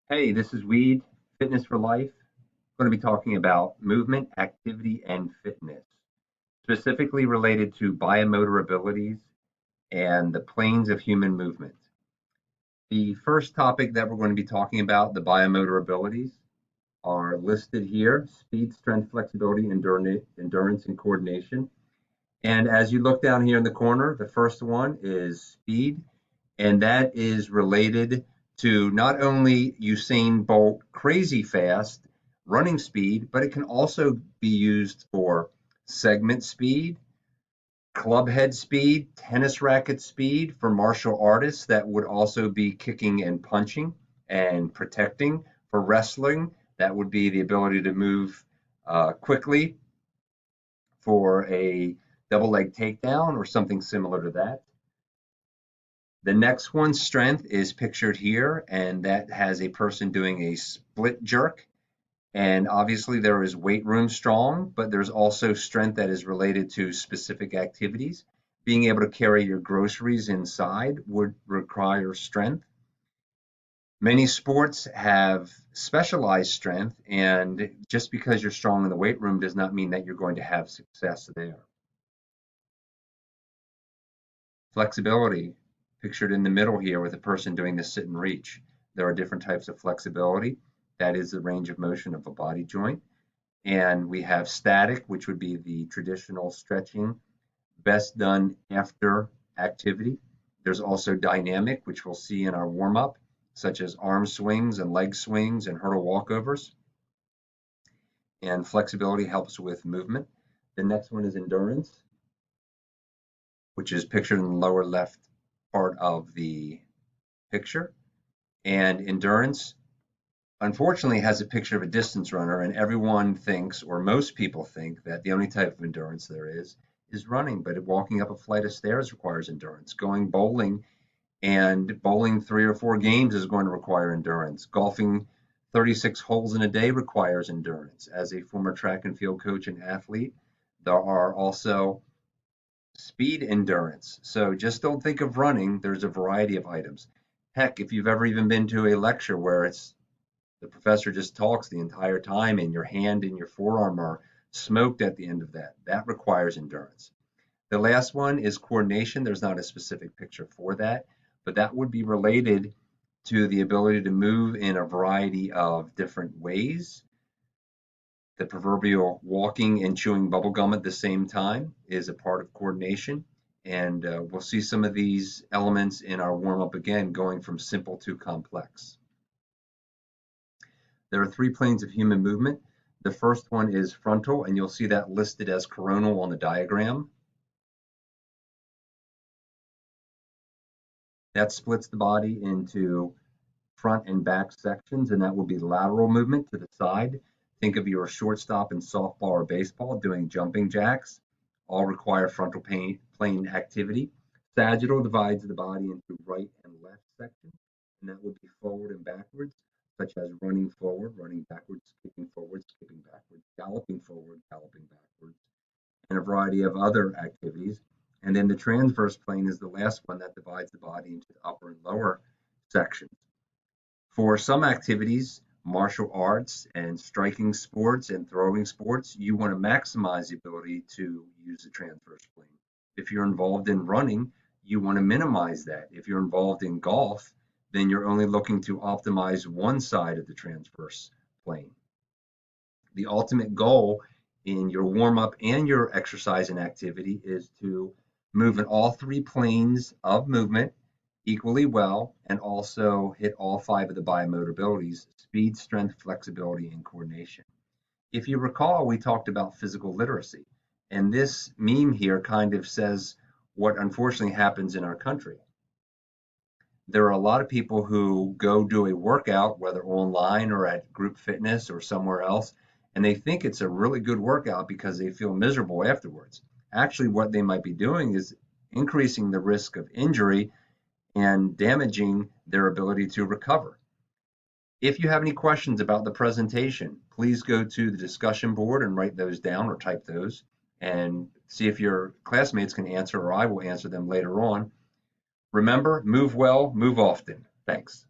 Hey, this is Weed, Fitness for Life. I'm going to be talking about movement, activity, and fitness, specifically related to biomotor abilities and the planes of human movement. The first topic that we're going to be talking about, the biomotor abilities, are listed here: speed, strength, flexibility, endurance, and coordination. And as you look down here in the corner, the first one is speed, and that is related to not only Usain Bolt crazy fast running speed, but it can also be used for segment speed, club head speed, tennis racket speed for martial artists that would also be kicking and punching and protecting. For wrestling, that would be the ability to move quickly for a double leg takedown or something similar to that. The next one, strength, is pictured here, and that has a person doing a split jerk. And obviously, there is weight room strong, but there's also strength that is related to specific activities. Being able to carry your groceries inside would require strength. Many sports have specialized strength, and just because you're strong in the weight room does not mean that you're going to have success there. Flexibility, pictured in the middle here with a person doing the sit and reach. There are different types of flexibility. That is the range of motion of a body joint. And we have static, which would be the traditional stretching, best done after activity. There's also dynamic, which we'll see in our warm up, such as arm swings and leg swings and hurdle walkovers. And flexibility helps with movement. The next one is endurance, which is pictured in the lower left part of the picture. And endurance, unfortunately, has a picture of a distance runner, and everyone thinks, or most people think, that the only type of endurance there is running. But walking up a flight of stairs requires endurance. Going bowling and bowling 3 or 4 games is going to require endurance. Golfing 36 holes in a day requires endurance. As a former track and field coach and athlete, there are also speed endurance. So just don't think of running. There's a variety of items. Heck, if you've ever even been to a lecture where it's the professor just talks the entire time and your hand and your forearm are smoked at the end of that, that requires endurance. The last one is coordination. There's not a specific picture for that, but that would be related to the ability to move in a variety of different ways. The proverbial walking and chewing bubble gum at the same time is a part of coordination. And we'll see some of these elements in our warm up again, going from simple to complex. There are 3 planes of human movement. The first one is frontal, and you'll see that listed as coronal on the diagram. That splits the body into front and back sections, and that will be lateral movement to the side. Think of your shortstop in softball or baseball doing jumping jacks. All require frontal plane activity. Sagittal divides the body into right and left sections, and that would be forward and backwards, such as running forward, running backwards, skipping backwards, galloping forward, galloping backwards, and a variety of other activities. And then the transverse plane is the last one that divides the body into the upper and lower sections. For some activities, martial arts and striking sports and throwing sports, you want to maximize the ability to use the transverse plane. If you're involved in running, you want to minimize that. If you're involved in golf, then you're only looking to optimize one side of the transverse plane. The ultimate goal in your warm up and your exercise and activity is to move in all 3 planes of movement equally well and also hit all 5 of the biomotor abilities: speed, strength, flexibility, and coordination. If you recall, we talked about physical literacy, and this meme here kind of says what unfortunately happens in our country. There are a lot of people who go do a workout, whether online or at group fitness or somewhere else, and they think it's a really good workout because they feel miserable afterwards. Actually, what they might be doing is increasing the risk of injury and damaging their ability to recover. If you have any questions about the presentation, please go to the discussion board and write those down or type those and see if your classmates can answer or I will answer them later on. Remember, move well, move often. Thanks.